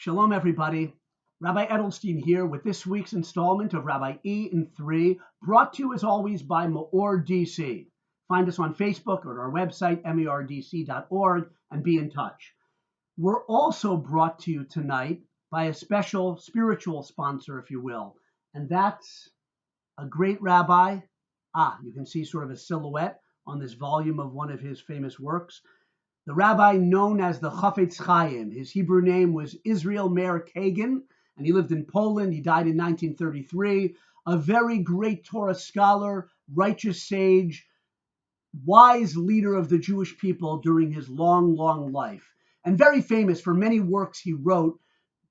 Shalom, everybody. Rabbi Edelstein here with this week's installment of Rabbi E in 3, brought to you as always by MEOR DC. Find us on Facebook or at our website, meordc.org, and be in touch. We're also brought to you tonight by a special spiritual sponsor, if you will, and that's a great rabbi. You can see sort of a silhouette on this volume of one of his famous works. The rabbi known as the Chafetz Chaim. His Hebrew name was Israel Meir Kagan, and he lived in Poland. He died in 1933. A very great Torah scholar, righteous sage, wise leader of the Jewish people during his long, long life, and very famous for many works he wrote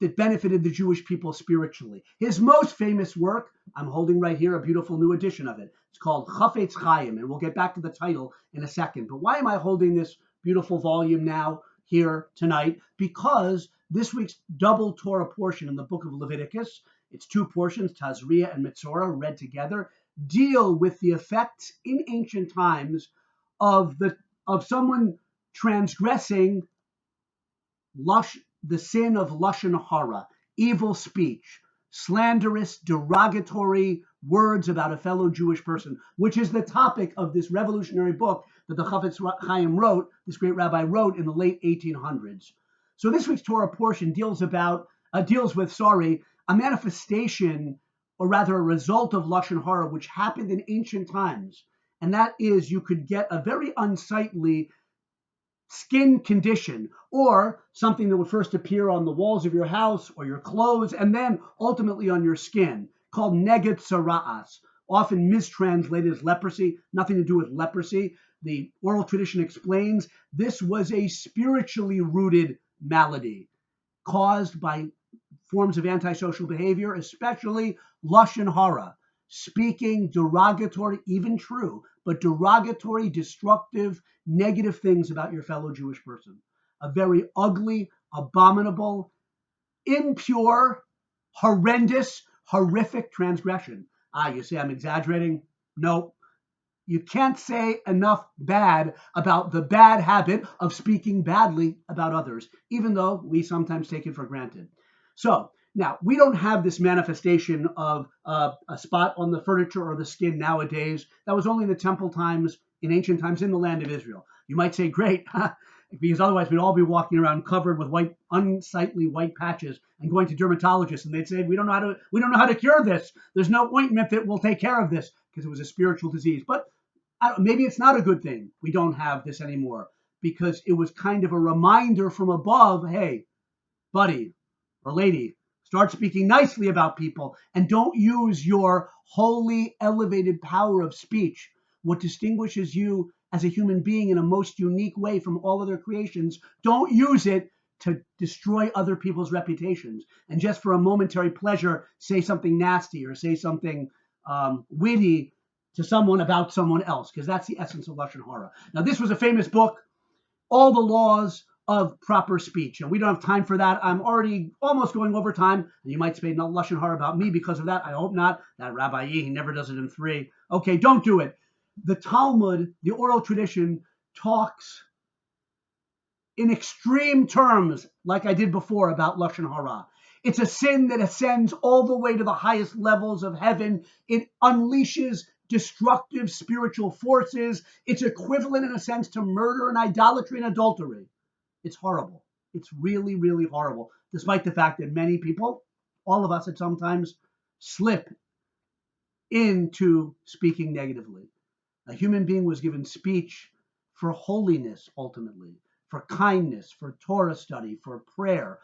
that benefited the Jewish people spiritually. His most famous work, I'm holding right here a beautiful new edition of it. It's called Chafetz Chaim, and we'll get back to the title in a second. But why am I holding this beautiful volume now here tonight? Because this week's double Torah portion in the book of Leviticus, it's two portions, Tazria and Mitzorah, read together, deal with the effects in ancient times of someone transgressing the sin of loshon hara, evil speech, slanderous, derogatory words about a fellow Jewish person, which is the topic of this revolutionary book that the Chafetz Chaim wrote, this great rabbi wrote in the late 1800s. So this week's Torah portion deals with a manifestation, or rather a result of loshon hara, which happened in ancient times, and that is you could get a very unsightly skin condition, or something that would first appear on the walls of your house or your clothes, and then ultimately on your skin, called neged sara'as, often mistranslated as leprosy, nothing to do with leprosy. The oral tradition explains this was a spiritually rooted malady caused by forms of antisocial behavior, especially loshon hara, speaking derogatory, even true, but derogatory, destructive, negative things about your fellow Jewish person. A very ugly, abominable, impure, horrendous, horrific transgression. You say I'm exaggerating? No. You can't say enough bad about the bad habit of speaking badly about others, even though we sometimes take it for granted. So, now, we don't have this manifestation of a spot on the furniture or the skin nowadays. That was only in the temple times, in ancient times, in the land of Israel. You might say, great, because otherwise we'd all be walking around covered with unsightly white patches and going to dermatologists, and they'd say, we don't know how to cure this. There's no ointment that will take care of this, because it was a spiritual disease. But maybe it's not a good thing we don't have this anymore, because it was kind of a reminder from above, hey, buddy or lady, start speaking nicely about people, and don't use your holy, elevated power of speech, what distinguishes you as a human being in a most unique way from all other creations. Don't use it to destroy other people's reputations, and just for a momentary pleasure, say something nasty or say something witty to someone about someone else, because that's the essence of loshon hara. Now, this was a famous book, All the Laws of Proper Speech, and we don't have time for that. I'm already almost going over time, and you might say no loshon hara about me because of that. I hope not. That Rabbi E, he never does it in 3. Okay, don't do it. The Talmud, the oral tradition, talks in extreme terms, like I did before, about loshon hara. It's a sin that ascends all the way to the highest levels of heaven. It unleashes destructive spiritual forces. It's equivalent, in a sense, to murder and idolatry and adultery. It's horrible. It's really, really horrible, despite the fact that many people, all of us at some times, slip into speaking negatively. A human being was given speech for holiness, ultimately, for kindness, for Torah study, for prayer.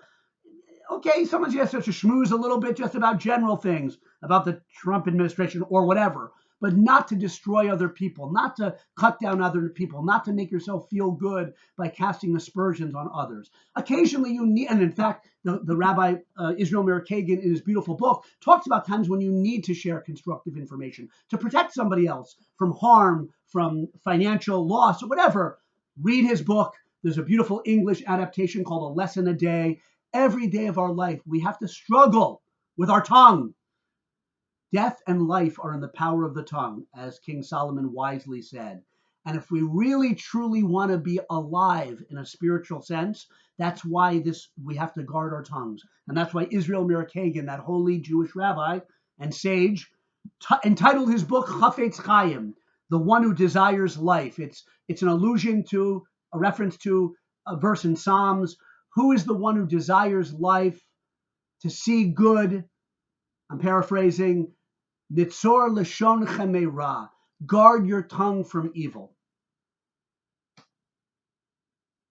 Okay, someone's yes, to schmooze a little bit just about general things, about the Trump administration or whatever, but not to destroy other people, not to cut down other people, not to make yourself feel good by casting aspersions on others. Occasionally you need, and in fact, the Rabbi Israel Meir Kagan in his beautiful book talks about times when you need to share constructive information to protect somebody else from harm, from financial loss, or whatever. Read his book. There's a beautiful English adaptation called A Lesson a Day. Every day of our life, we have to struggle with our tongue. Death and life are in the power of the tongue, as King Solomon wisely said. And if we really, truly want to be alive in a spiritual sense, That's why we have to guard our tongues. And that's why Israel Mirakagan, that holy Jewish rabbi and sage, entitled his book Chafetz Chaim, the one who desires life. It's an allusion to a reference to a verse in Psalms. Who is the one who desires life, to see good? I'm paraphrasing. Nitzor loshon ra. Guard your tongue from evil.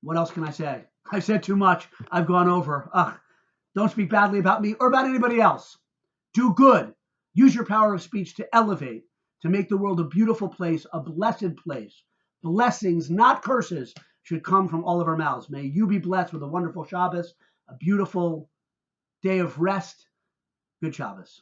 What else can I say? I said too much. I've gone over. Ugh. Don't speak badly about me or about anybody else. Do good. Use your power of speech to elevate, to make the world a beautiful place, a blessed place. Blessings, not curses, should come from all of our mouths. May you be blessed with a wonderful Shabbos, a beautiful day of rest. Good Shabbos.